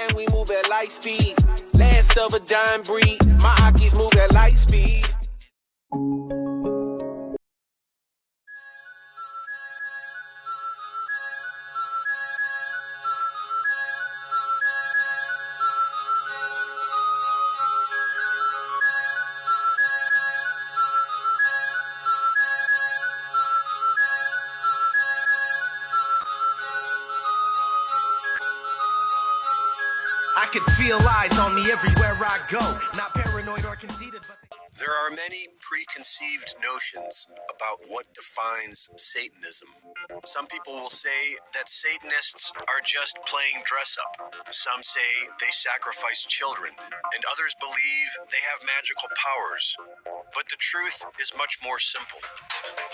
and we move at light speed. Last of a dying breed, my Akis move at light speed. I can feel eyes on me everywhere I go. Not paranoid or conceited, but There are many preconceived notions about what defines Satanism. Some people will say that Satanists are just playing dress up. Some say they sacrifice children, and others believe they have magical powers. But the truth is much more simple.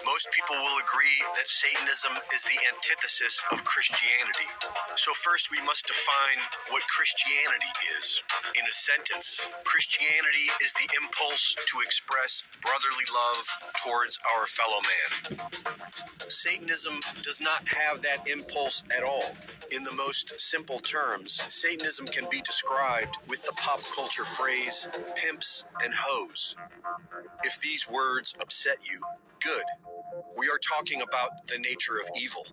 Most people will agree that Satanism is the antithesis of Christianity. So first we must define what Christianity is. In a sentence, Christianity is the impulse to express brotherly love towards our fellow man. Satanism does not have that impulse at all. In the most simple terms, Satanism can be described with the pop culture phrase, pimps and hoes. If these words upset you, good. We are talking about the nature of evil.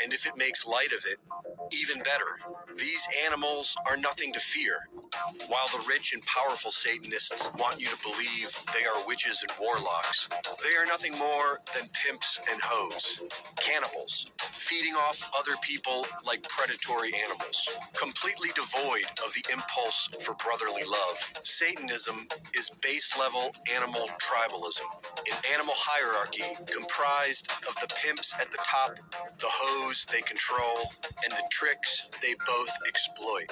And if it makes light of it, even better. These animals are nothing to fear. While the rich and powerful Satanists want you to believe they are witches and warlocks, they are nothing more than pimps and hoes, cannibals, feeding off other people like predatory animals, completely devoid of the impulse for brotherly love. Satanism is base-level animal tribalism, an animal hierarchy comprised of the pimps at the top, the hoes they control, and the tricks they both exploit.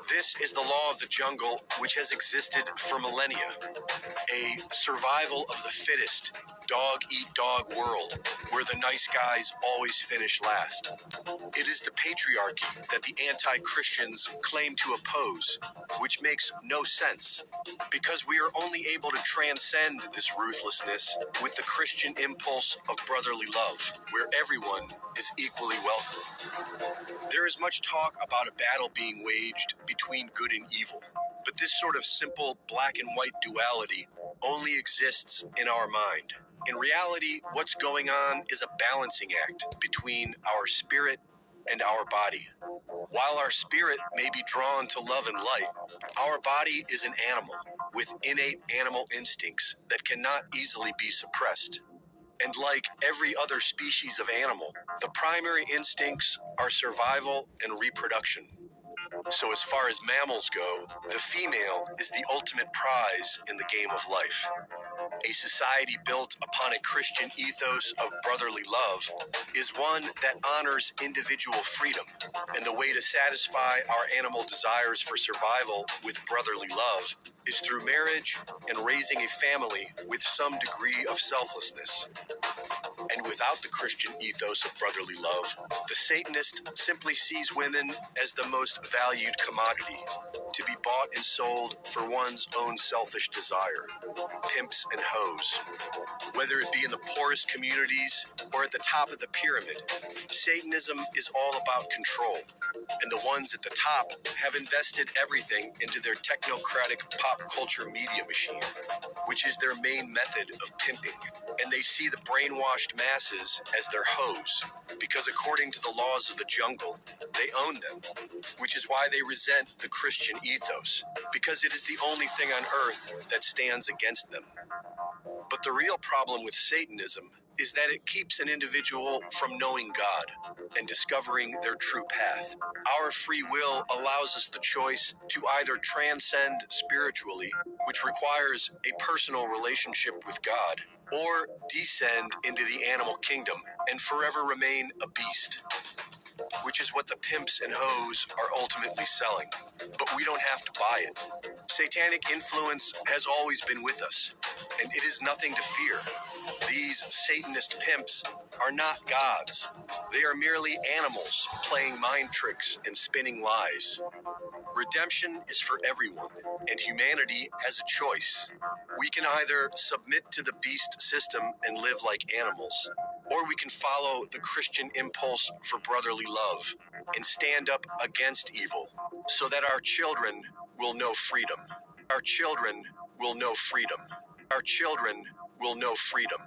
This is the law of the jungle, which has existed for millennia. A survival of the fittest, dog-eat-dog world, where the nice guys always finish last. It is the patriarchy that the anti-Christians claim to oppose, which makes no sense, because we are only able to transcend this ruthlessness with the Christian impulse of brotherly love, where everyone is equally welcome. There is much talk about a battle being waged between good and evil, but this sort of simple black and white duality only exists in our mind. In reality, what's going on is a balancing act between our spirit and our body. While our spirit may be drawn to love and light, our body is an animal with innate animal instincts that cannot easily be suppressed. And like every other species of animal, the primary instincts are survival and reproduction. So as far as mammals go, the female is the ultimate prize in the game of life. A society built upon a Christian ethos of brotherly love is one that honors individual freedom, and the way to satisfy our animal desires for survival with brotherly love is through marriage and raising a family with some degree of selflessness. And without the Christian ethos of brotherly love, the Satanist simply sees women as the most valued commodity, to be bought and sold for one's own selfish desire. Pimps and hoes. Whether it be in the poorest communities or at the top of the pyramid, Satanism is all about control. And the ones at the top have invested everything into their technocratic pop culture media machine, which is their main method of pimping. And they see the brainwashed masses as their hoes, because according to the laws of the jungle, they own them, which is why they resent the Christian ethos, because it is the only thing on earth that stands against them. But the real problem with Satanism is that it keeps an individual from knowing God and discovering their true path. Our free will allows us the choice to either transcend spiritually, which requires a personal relationship with God, or descend into the animal kingdom and forever remain a beast, which is what the pimps and hoes are ultimately selling. But we don't have to buy it. Satanic influence has always been with us, and it is nothing to fear. These Satanist pimps are not gods. They are merely animals playing mind tricks and spinning lies. Redemption is for everyone, and humanity has a choice. We can either submit to the beast system and live like animals, or we can follow the Christian impulse for brotherly love and stand up against evil so that our children will know freedom. Our children will know freedom. Our children will know freedom.